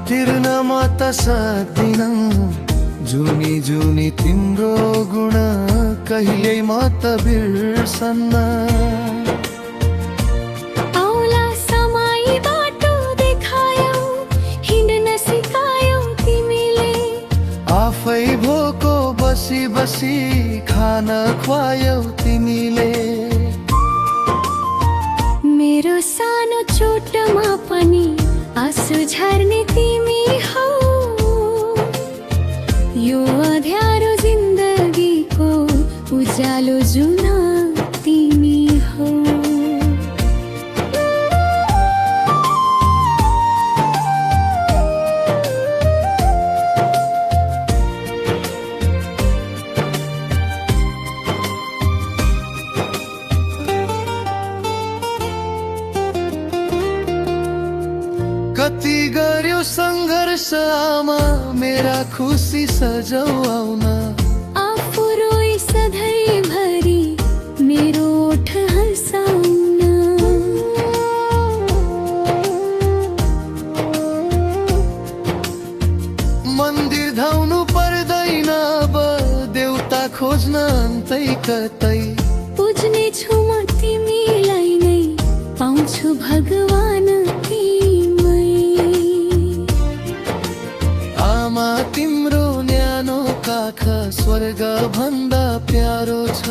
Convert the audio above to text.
तिर्नमा त सक्दिन जुनी जुनी तिम्रो गुण कहिल्यै म त बिर्सन्न। औला समाई बाटो देखायौ, हिँड्न सिकायौ तिमीले। आफै भोको बसी बसी खान खुवायौ तिमीले। मेरो सानो चोटमा पनि आँसु झार्ने तिमी हौ। यो अँध्यारो जिन्दगीको उज्यालो जुन तिमी हौ। कति गर्यो सङ्घर्ष आमा मेरा खुसी सजौ आउन। आफू रोई सधैँभरि मेरो ओठ हँसाउन। मन्दिर धाउनु पर्दैन अब देउता खोज्न अन्तै कतै। पुज्ने छु म तिमीलाई नै, पाउँछु भगवान तिमै। आमा तिम्रो न्यानो काख स्वर्ग भन्दा प्यारो छ।